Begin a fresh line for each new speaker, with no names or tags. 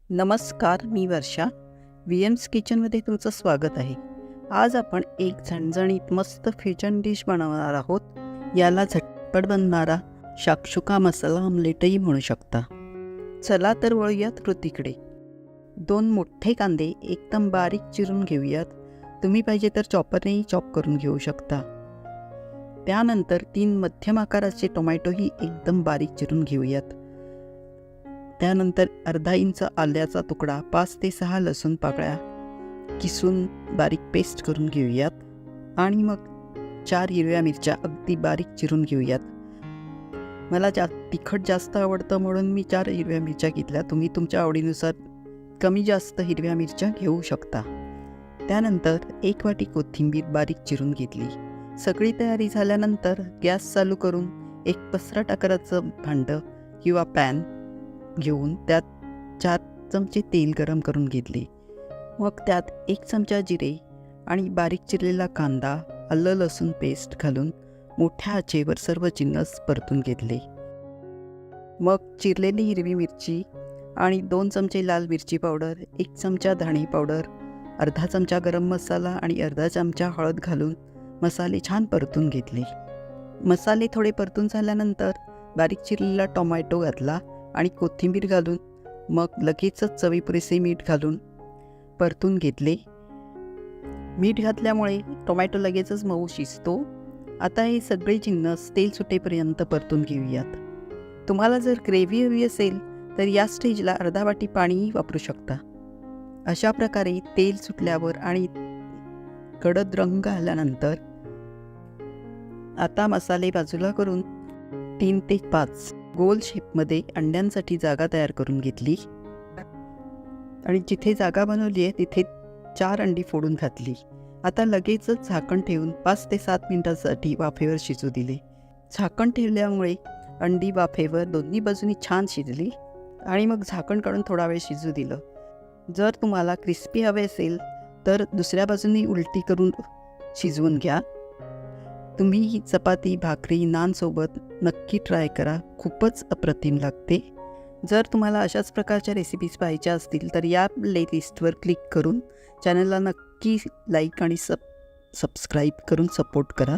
नमस्कार, मी वर्षा. व्हीएम्स किचनमध्ये तुमचं स्वागत आहे. आज आपण एक झणझणीत मस्त फ्युजन डिश बनवणार आहोत. याला झटपट बनणारा शाक्षुका मसाला आमलेटही म्हणू शकता. चला तर वळूयात कृतीकडे. 2 मोठे कांदे एकदम बारीक चिरून घेऊयात. तुम्ही पाहिजे तर चॉपरनेही चॉप करून घेऊ शकता. त्यानंतर 3 मध्यम आकाराचे टोमॅटोही एकदम बारीक चिरून घेऊयात. त्यानंतर अर्धा इंच आल्याचा तुकडा, 5 ते 6 लसूण पाकळ्या किसून बारीक पेस्ट करून घेऊयात आणि मग 4 हिरव्या मिरच्या अगदी बारीक चिरून घेऊयात. मला तिखट जास्त आवडतं म्हणून मी 4 हिरव्या मिरच्या घेतल्या. तुम्ही तुमच्या आवडीनुसार कमी जास्त हिरव्या मिरच्या घेऊ शकता. त्यानंतर 1 वाटी कोथिंबीर बारीक चिरून घेतली. सगळी तयारी झाल्यानंतर गॅस चालू करून एक पसरट आकाराचं भांडं किंवा पॅन घेऊन त्यात 4 चमचे तेल गरम करून घेतले. मग त्यात 1 चमचा जिरे आणि बारीक चिरलेला कांदा, आलं लसूण पेस्ट घालून मोठ्या आचेवर सर्व जिन्नस परतून घेतले. मग चिरलेली हिरवी मिरची आणि 2 चमचे लाल मिरची पावडर, 1 चमचा धणे पावडर, अर्धा चमचा गरम मसाला आणि अर्धा चमचा हळद घालून मसाले छान परतून घेतले. मसाले थोडे परतून झाल्यानंतर बारीक चिरलेला टोमॅटो घातला आणि कोथिंबीर घालून मग लगेचच चवीपुरेसे मीठ घालून परतून घेतले. मीठ घातल्यामुळे टोमॅटो लगेचच मऊ शिजतो. आता हे सगळे जिन्नस तेल सुटेपर्यंत परतून घेऊयात. तुम्हाला जर ग्रेव्ही हवी असेल तर या स्टेजला अर्धा वाटी पाणीही वापरू शकता. अशा प्रकारे तेल सुटल्यावर आणि गडद रंग आल्यानंतर आता मसाले बाजूला करून 3 ते 5 गोल शेपमध्ये अंड्यांसाठी जागा तयार करून घेतली आणि जिथे जागा बनवली आहे तिथे 4 अंडी फोडून घातली. आता लगेचच झाकण ठेवून 5 ते 7 मिनिटांसाठी वाफेवर शिजू दिले. झाकण ठेवल्यामुळे अंडी वाफेवर दोन्ही बाजूनी छान शिजली आणि मग झाकण काढून थोडा वेळ शिजू दिलं. जर तुम्हाला क्रिस्पी हवे असेल तर दुसऱ्या बाजूनी उलटी करून शिजवून घ्या. तुम्ही ही चपाती, भाकरी, नानसोबत नक्की ट्राय करा. खूपच अप्रतिम लागते. जर तुम्हाला अशाच प्रकारच्या रेसिपीज पाहायच्या असतील तर या प्लेलिस्टवर क्लिक करून चॅनलला नक्की लाईक आणि सबस्क्राईब करून सपोर्ट करा.